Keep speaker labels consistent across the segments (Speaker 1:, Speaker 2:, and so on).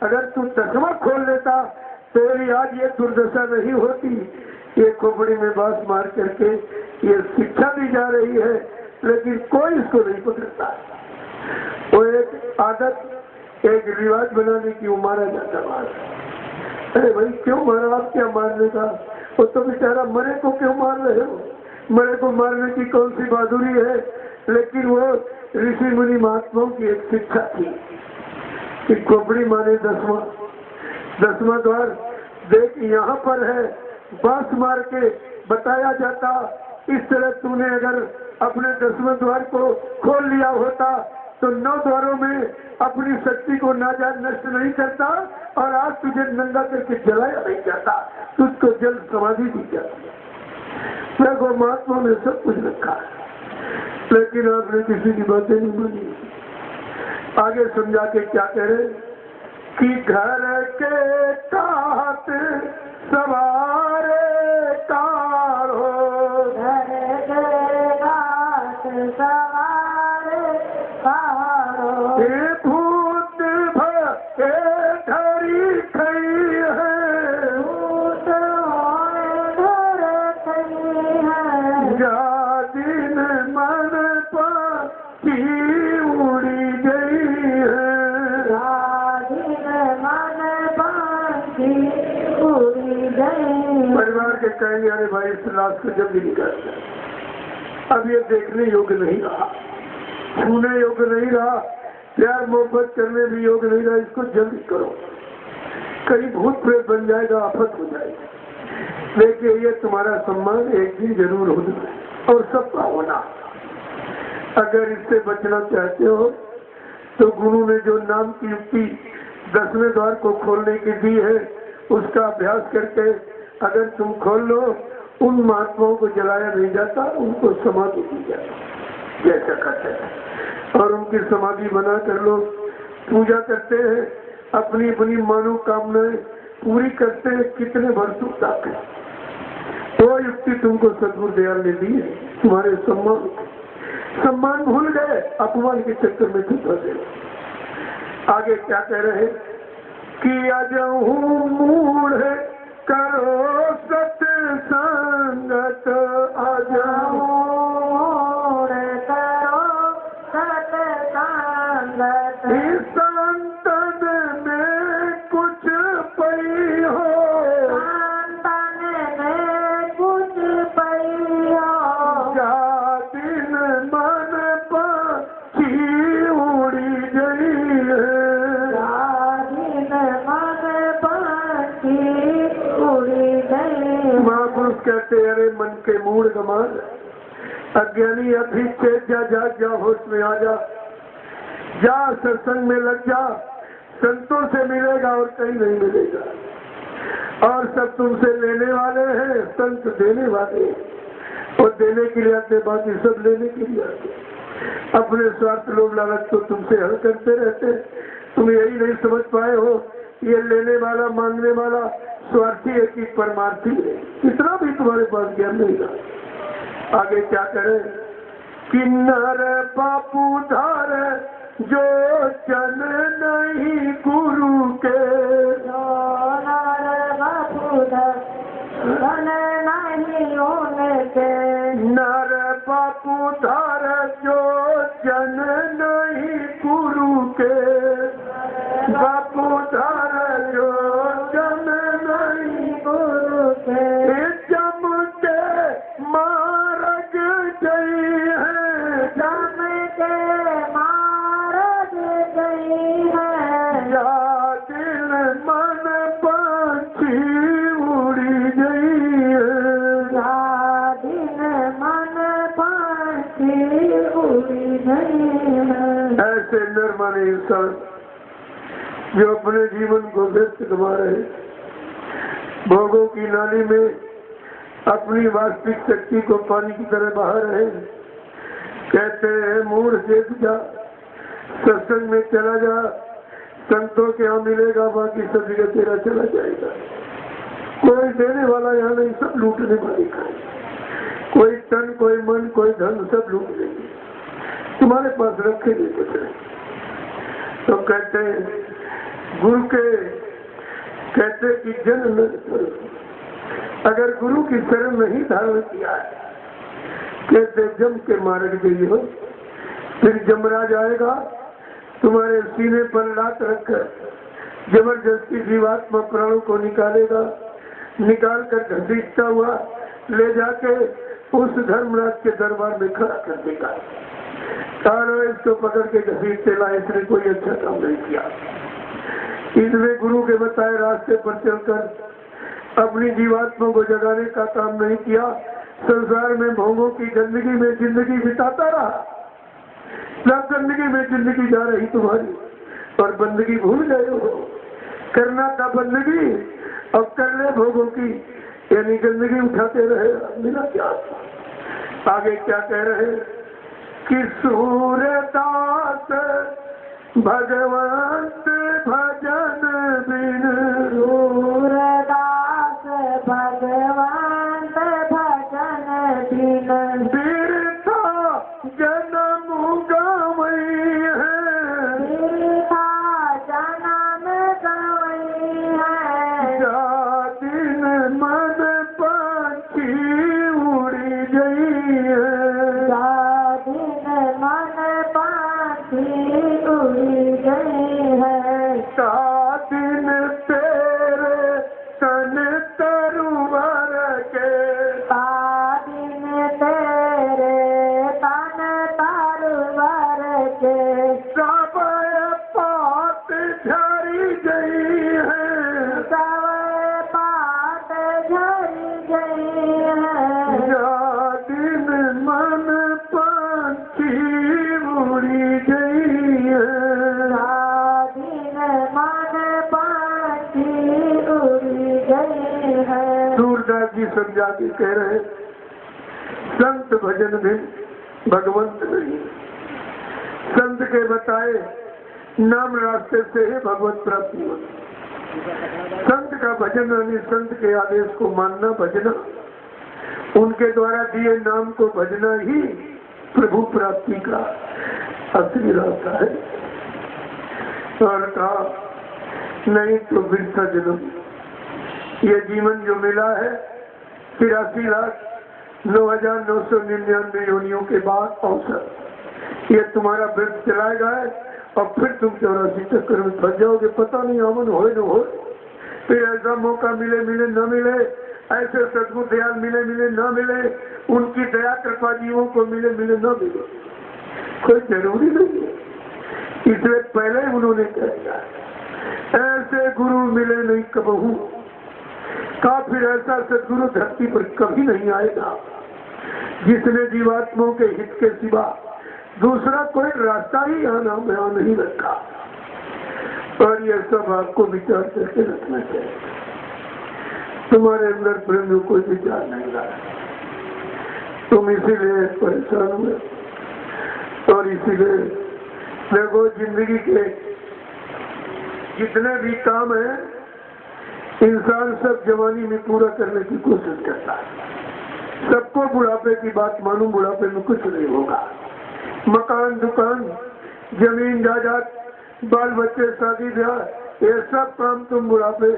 Speaker 1: अगर तू चश्मा खोल लेता तेरी आज ये दुर्दशा नहीं होती। ये खोपड़ी में बांस मार करके ये शिक्षा दी जा रही है, लेकिन कोई इसको नहीं पकड़ता। वो एक आदत, एक रिवाज बनाने की वो मारा जाता बात। अरे भाई क्यों मारा, आप क्या मारने का? वो तो बेचारा मरे को क्यों मार रहे हो? मरे को मारने की कौन सी बहादुरी है? लेकिन वो ऋषि मुनि महात्माओं की एक शिक्षा थी कि खोपड़ी माने 10वां द्वार देख यहाँ पर है, बांस मार के बताया जाता। इस तरह तूने अगर अपने 10वें द्वार को खोल लिया होता तो 9 द्वारों में अपनी शक्ति को नाजायज नष्ट नहीं करता और आज तुझे नंगा करके जलाया नहीं जाता, तुझको जल समाधि दी जाती। देखो महात्मा ने सब कुछ रखा है, लेकिन आपने किसी की बातें नहीं मानी। आगे समझा के क्या करे कि घर के काट सवारे काढ़ो,
Speaker 2: घर के काट सवारे काढ़ो,
Speaker 1: ये भूत भे धरी खई है,
Speaker 2: भूत घर खई है,
Speaker 1: जा दिन मन पाती उड़ी गई है, परिवार के कहेंगे अरे भाई इस लाश को जल्दी निकाल, अब ये देखने योग्य नहीं रहा, छूने योग्य नहीं रहा, प्यार मोहब्बत करने भी योग्य नहीं रहा, इसको जल्दी करो, कहीं भूत प्रेत बन जाएगा, आफत हो जाएगी। देखिए ये तुम्हारा सम्मान एक दिन जरूर होना और सबका होना। अगर इससे बचना चाहते हो तो गुरु ने जो नाम की युक्ति 10वें द्वार को खोलने की दी है उसका अभ्यास करके अगर तुम खोल लो, उन महात्माओं को जलाया नहीं जाता, उनको समाधि दी जाती जैसा करते हैं, और उनकी समाधि बना कर लोग पूजा करते हैं, अपनी अपनी मनोकामनाएं पूरी करते हैं कितने वर्षों तक। वो युक्ति तुमको सदगुरु दयाल ने दी है, तुम्हारे सम्मान भूल गए, अपमान के चक्कर में तुम फंसे। आगे क्या कह रहे हैं कि अजहू मूढ़ करो सत्संगत, अजहू
Speaker 2: मूढ़ करो सत्संगत,
Speaker 1: संतन में कुछ पई हो,
Speaker 2: संतन में कुछ पई हो,
Speaker 1: जा दिन मन पाछी उड़ी गई है, महापुरुष कहते अरे मन के मूड गमान, अज्ञानी अभी चेत जा होश में आ जा सत्संग में लग जा, संतों से मिलेगा और कहीं नहीं मिलेगा, और सब तुमसे लेने वाले हैं, संत देने वाले हैं, और देने के लिए आते, बाकी सब लेने के लिए आते। अपने स्वार्थ लोभ लालच तो तुमसे हल करते रहते, तुम यही नहीं समझ पाए हो ये लेने वाला मांगने वाला स्वार्थी है कि परमार्थी है, इतना भी तुम्हारे पास ज्ञान नहीं रहा। आगे क्या करे कि नर बापू धार जो चन नहीं गुरु के,
Speaker 2: नर बापू धार चन नहीं उनके,
Speaker 1: नर बापू धार जो चन नहीं गुरु के, बापू धार जो चन नहीं गुरु के, जम के मार्ग गई है,
Speaker 2: जम के मार्ग गई है,
Speaker 1: या दिल मन पाछी उड़ी गई है,
Speaker 2: या दिल मन पाछी उड़ी गई है।
Speaker 1: ऐसे नरमाने इंसान जो अपने जीवन को व्यस्त गवा रहे, भोगों की नाली में अपनी वास्तविक शक्ति को पानी की तरह बहा रहे, कहते हैं मूढ़ से जा, सत्संग में चला जा, संतों के यहाँ मिलेगा, बाकी सब जगह तेरा चला जाएगा। कोई देने वाला यहाँ नहीं, सब लूटने वाले खाए, कोई तन कोई मन कोई धन सब लूट लेंगे, तुम्हारे पास रखेंगे कुछ नहीं। तो कहते हैं गुरु के कहते कि जन न करो, अगर गुरु की शरण नहीं धारण किया है, कहते जम के मार्ग गई हो, फिर जमराज आएगा तुम्हारे सीने पर लात रखकर जबरदस्ती जीवात्मा प्राणों को निकालेगा, निकाल कर घसीटता हुआ ले जाके उस धर्मराज के दरबार में खड़ा कर देगा। तारा इसको पकड़ के घसीटते ला, इसने कोई अच्छा काम नहीं किया। इसने गुरु के बताए रास्ते पर चलकर अपनी जीवात्मा को जगाने का काम नहीं किया, संसार में भोगों की गंदगी में जिंदगी बिताता रहा। सब गंदगी में जिंदगी जा रही तुम्हारी, और बंदगी भूल गए हो। करना था बंदगी, अब कर ले भोगों की, यानी गंदगी उठाते रहे। मिला क्या? आगे क्या कह रहे कि सूरदास भगवंत भजन बिन,
Speaker 2: सूरदास भगवंत भजन बिन,
Speaker 1: बिरथा जन्म गवई है,
Speaker 2: बिरथा जन्म गवई है,
Speaker 1: जा दिन मन पंछी उड़ी गई है,
Speaker 2: जा दिन मन पाखी उड़ी गई है,
Speaker 1: ता दिन तेरे तन तरुवर के,
Speaker 2: ता दिन तेरे तन तरुवर के,
Speaker 1: सब पात झरी गई है,
Speaker 2: सब पात झरी गई है,
Speaker 1: जा दिन मन पंछी उड़ी गई है।
Speaker 2: जा दिन मन पाखी उड़ी गई है।
Speaker 1: सूरदास जी समझा के कह रहे, संत भजन में भगवंत नहीं, संत के बताए नाम रास्ते से ही भगवत प्राप्ति होती। संत का भजन यानी संत के आदेश को मानना, भजना, उनके द्वारा दिए नाम को भजना ही प्रभु प्राप्ति का असली रास्ता है। और कहा नहीं तो बिरसा जन्म, ये जीवन जो मिला है 83,09,999 योनियों के बाद औसत, ये तुम्हारा व्यर्थ चलाएगा है, और फिर तुम 84 चक्कर में फंस जाओगे। पता नहीं अमन हो न हो, फिर ऐसा मौका मिले मिले न मिले, ऐसे सदगुरु दयाल मिले मिले न मिले, उनकी दया कृपा जीवों को मिले मिले न मिले, कोई जरूरी नहीं है। इसलिए पहले ही उन्होंने कह दिया ऐसे गुरु मिले नहीं कबहू, का फिर ऐसा सदगुरु धरती पर कभी नहीं आएगा जिसने जीवात्माओं के हित के सिवा दूसरा कोई रास्ता ही यहाँ नहीं रखा। और यह सब आपको विचार करके रखना चाहिए। तुम्हारे अंदर प्रेम में कोई विचार नहीं रहा, तुम इसीलिए परेशान हुए। और इसीलिए देखो जिंदगी के जितने भी काम है इंसान सब जवानी में पूरा करने की कोशिश करता है। सबको बुढ़ापे की बात मालूम, बुढ़ापे में कुछ नहीं होगा। मकान, दुकान, जमीन जायदाद, बाल बच्चे, शादी ब्याह, ये सब काम तुम बुढ़ापे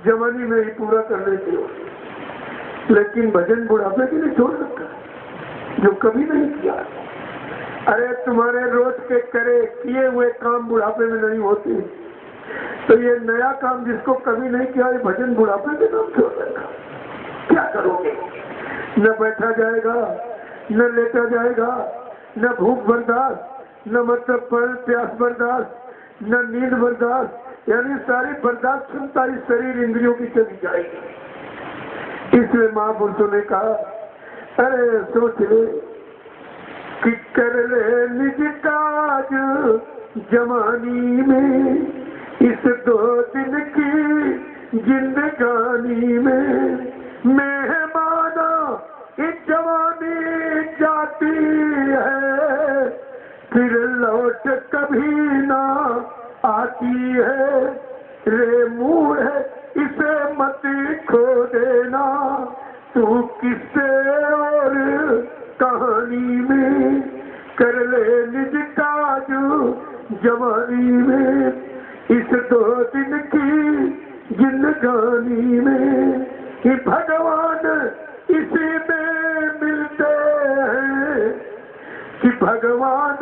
Speaker 1: जवानी में ही पूरा कर लेते हो। लेकिन भजन बुढ़ापे के लिए छोड़ सकता है जो कभी नहीं किया। अरे तुम्हारे रोज के करे किए हुए काम बुढ़ापे में नहीं होते, तो ये नया काम जिसको कभी नहीं किया ये भजन बुढ़ापे के नाम छोड़ देगा। क्या करोगे? न बैठा जाएगा, न लेटा जाएगा, न भूख बर्दाश्त, न मतलब प्यास बर्दाश्त, न नींद बर्दाश्त, यानी सारी बर्दाश्त क्षमता इस शरीर इंद्रियों की चली जाएगी। इसलिए महापुरुषों ने कहा अरे सोच ले कि कर ले निज काज जवानी में, इस 2 दिन की जिंदगानी में मेहमाना इस जवानी जाती है, फिर लौट कभी ना आती है। रे मूड है इसे मत खो देना, तू किससे और कहानी में कर ले निज काज जवानी में, इस 2 दिन की जिंदगानी में कि भगवान इसी में मिलते हैं, कि भगवान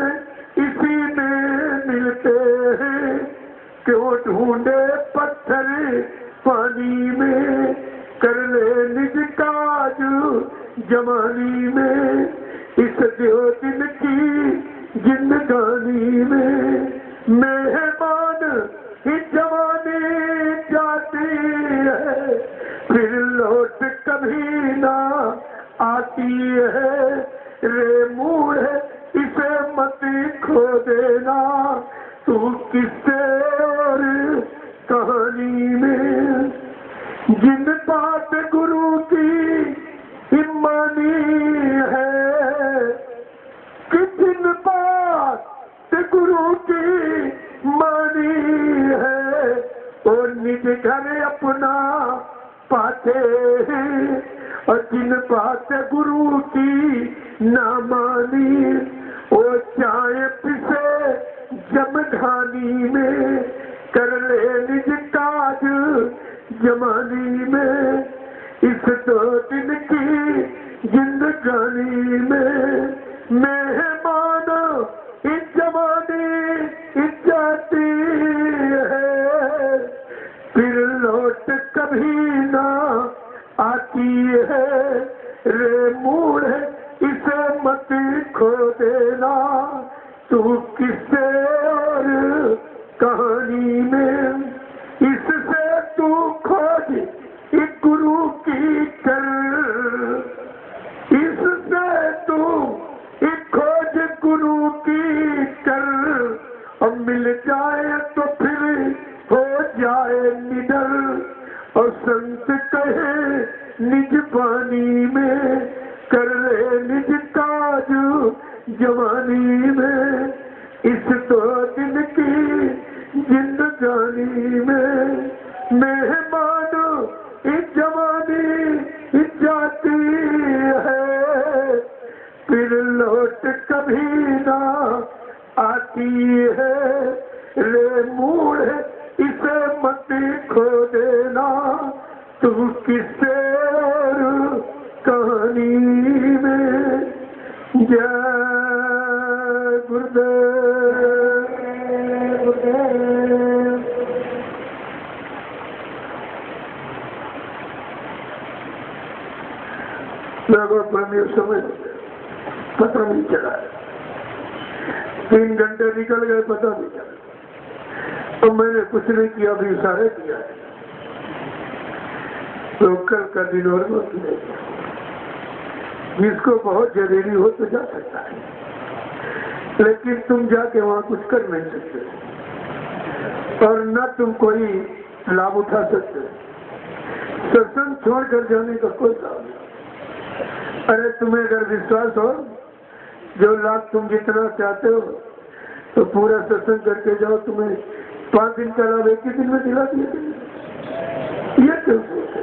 Speaker 1: इसी में मिलते हैं। क्यों ढूंढे पत्थर पानी में, कर ले निज काज जवानी में। इस 2 दिन की जिंदगानी में मेहमान ही जवानी जाती है, फिर लौट कभी ना आती है। रे मूढ़ इसे मत खो देना, तू किससे और कहानी में। जिन बात गुरु की मानी है, कि जिन बात गुरु की मानी है, वो निज घर अपना पाते हैं। और जिन बात गुरु की ना मानी, वो चाय पिसे जमधानी में, कर ले निज काज जवानी में। इस 2 दिन की जिंदगानी में मेहमान इस जवानी जाती है, फिर लौट कभी ना आती है। रे मूढ़ इसे मत खो देना, तू किससे और कहानी में। इससे तू खोज एक गुरु की कर, इससे तू एक खोज गुरु की कर। और मिल जाए तो फिर हो जाए निडर, और संत कहे निज बानी में, कर ले निज काज जवानी में। इस 2 दिन की जिंदगानी में मेहमान इस जवानी जाती है, फिर लौट कभी ना आती है। रे मूढ़ इसे मत खो देना, तू किससे और कहानी में। जय गुरुदेव। लगभग प्रेमी समय पता नहीं चला, 3 घंटे निकल गए पता नहीं चला। तो मैंने कुछ नहीं किया, अभी इशारे किया है, तो कल का दिन और बाकी नहीं। जिसको बहुत जरूरी हो तो जा सकता है, लेकिन तुम जाके वहां कुछ कर नहीं सकते, और न तुम कोई लाभ उठा सकते। सत्संग छोड़कर जाने का कोई लाभ नहीं। अरे तुम्हें अगर विश्वास हो, जो लाभ तुम जितना चाहते हो तो पूरा सत्संग करके जाओ, तुम्हें 5 दिन का लाभ एक ही दिन में दिला दिया। ये क्यों सोचते?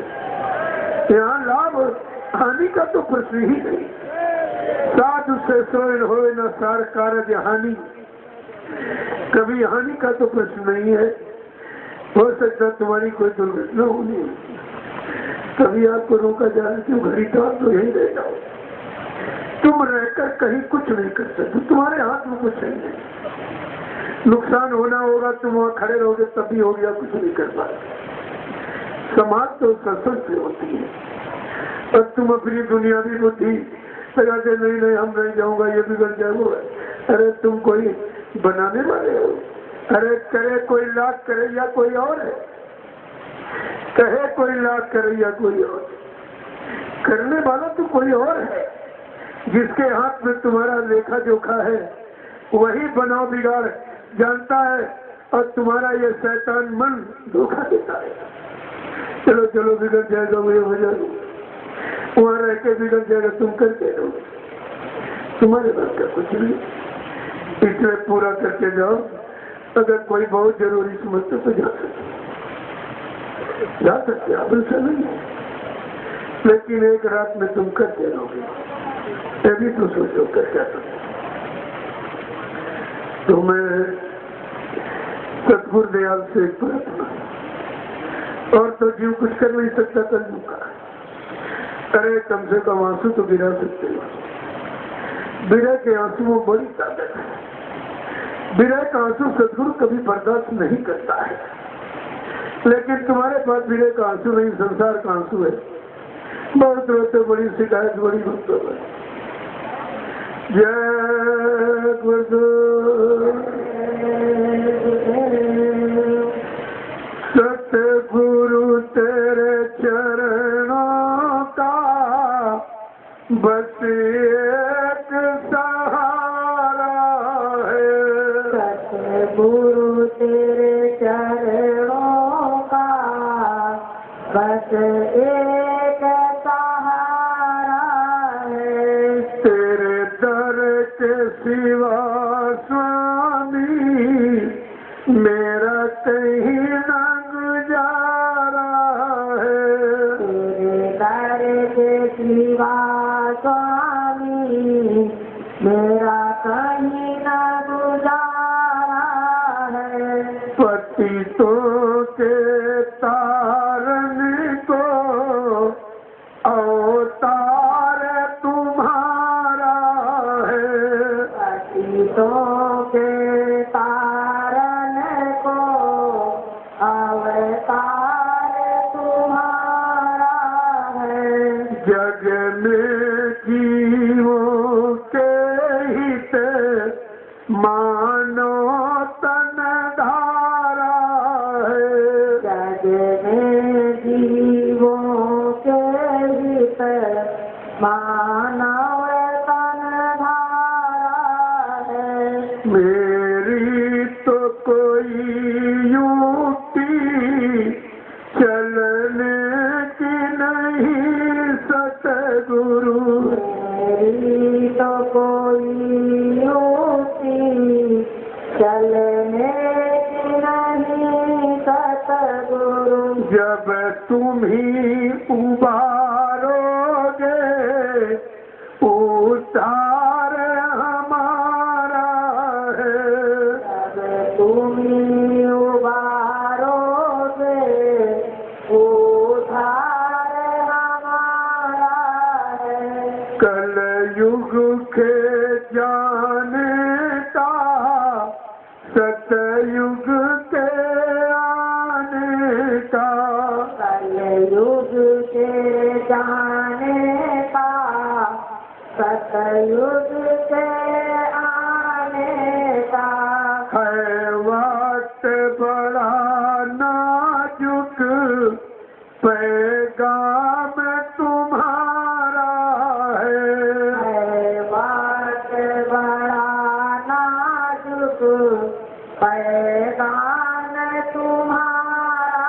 Speaker 1: यहाँ लाभ हानि का तो प्रश्न ही नहीं। साधु से सोन हो न सार कारज हानि, कभी हानि का तो प्रश्न नहीं है। हो सकता तुम्हारी कोई दुर्घटना होनी, कभी आपको रोका जाए क्यों घड़ी टाल तो यही रह जाओ। तुम रहकर कहीं कुछ नहीं कर सकते, तुम्हारे हाथ में कुछ नहीं है। नुकसान होना होगा, तुम वहां खड़े रहोगे तभी हो गया, कुछ नहीं कर पाए। समाज तो सत्संग से होती है, और तुम अपनी दुनियावी बुद्धि लगाते नहीं हम नहीं जाऊंगा, ये बिगड़ जाएगा। अरे तुम कोई बनाने वाले हो? अरे करे कोई लाख करे या कोई और है, कहे कोई लाख करे या कोई और, करने वाला तो कोई और है। जिसके हाथ में तुम्हारा लेखा जोखा है वही बनाओ बिगाड़ जानता है, और तुम्हारा ये शैतान मन धोखा देता है। चलो चलो बिगड़ जाएगा, वही हो जाएगा, वहां रह के बिगड़ जाएगा, तुम करके रहो, तुम्हारे बात का कुछ नहीं। इसलिए पूरा करके जाओ। अगर कोई बहुत जरूरी समझते तो जा सकते आप, ऐसा नहीं है। लेकिन एक रात में तुम करते रहोगे, ये भी तो सोचो कर क्या सकते। तो मैं सतगुरु दयाल से प्रार्थना, और तो जीव कुछ कर नहीं सकता कलयुग का। अरे कम से कम आंसू तो गिरा सकते हो। विरह के आंसू में बड़ी ताकत है। विरह का आंसू सतगुरु कभी बर्दाश्त नहीं करता है, लेकिन तुम्हारे पास विरह का आंसू नहीं, संसार का आंसू है। बहुत रोते, बड़ी शिकायत, बड़ी भक्तों है। जय गुरु सतगुरु तेरे चरणों का बस एक सहारा है।
Speaker 2: सतगुरु तेरे चरणों का बस एक सहारा है।
Speaker 1: तेरे दर के सिवा स्वामी मेरा कहीं न गुजारा है।
Speaker 2: तेरे दर के सिवा स्वामी मेरा कहीं न गुजारा है।
Speaker 1: पतितों के तारन को अवतार तुम्हारा है।
Speaker 2: पतितों के तारन को अवतार तुम्हारा है।
Speaker 1: जग में जीवों के हित मानो तन धारा है।
Speaker 2: जग में जीवों के हित मानव तन धारा है।
Speaker 1: मेरी तो कोई युक्ति चलने की नहीं सतगुरु।
Speaker 2: मेरी तो कोई युक्ति चलने की नहीं सतगुरु।
Speaker 1: जब तुम ही उबारोगे उतार हमारा है।
Speaker 2: जब तुम ही उबारोगे उधार हमारा है।
Speaker 1: कलयुग के जाने का सतयुग के आने का।
Speaker 2: कलयुग के जाने का सतयुग के आने का।
Speaker 1: है वक्त बड़ा नाजुक पैगाम तुम्हारा है।
Speaker 2: वक्त बड़ा नाजुक पैगाम तुम्हारा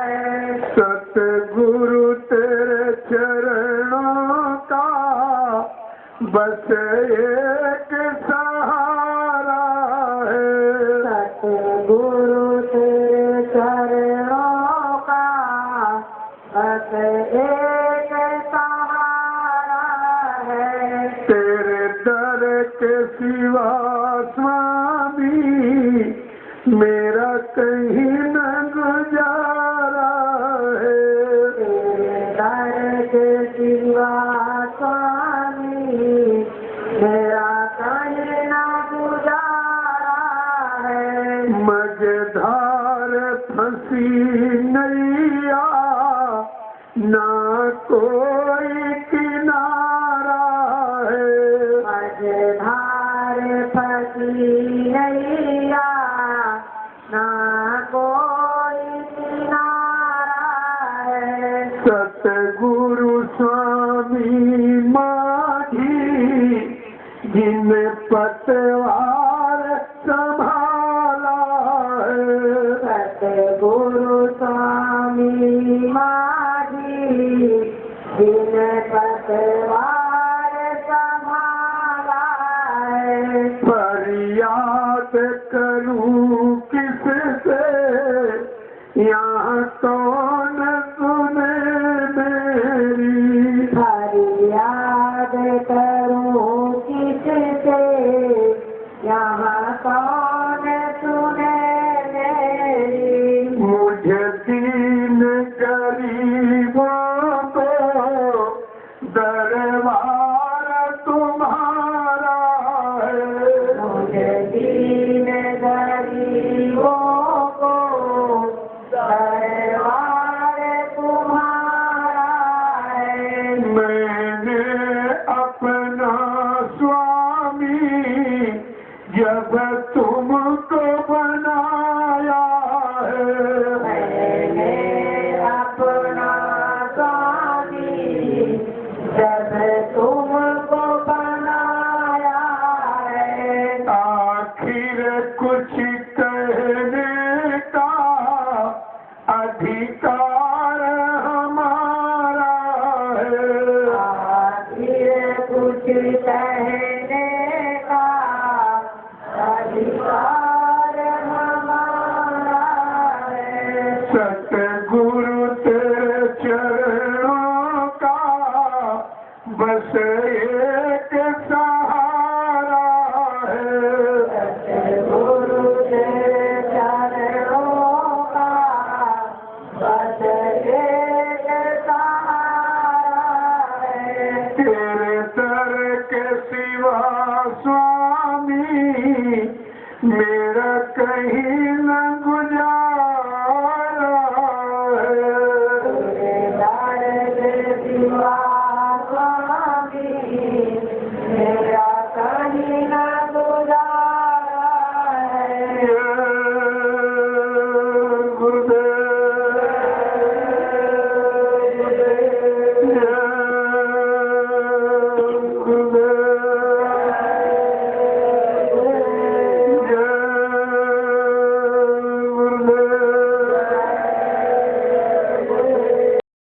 Speaker 2: है।
Speaker 1: सतगुरु तेरे चरणों का बस एक सहारा है।
Speaker 2: सतगुरु तेरे चरणों का बस एक सहारा है।
Speaker 1: तेरे दर के सिवा स्वामी मेरा कहीं न गुजारा है।
Speaker 2: तेरे दर के सिवा स्वामी मेरा कहीं न गुजारा है।
Speaker 1: मझधार फंसी नैया ना कोई किनारा है।
Speaker 2: मझधार फंसी नैया ना कोई किनारा है।
Speaker 1: सतगुरु स्वामी माझी जिन पतवार संभाला है।
Speaker 2: सतगुरु स्वामी माझी जिन पतवार संभाला है।
Speaker 1: फरियाद करूं किससे यहाँ कौन सुने मेरी।
Speaker 2: फरियाद करूं किससे यहाँ कौन सुने मेरी।
Speaker 1: सतगुरु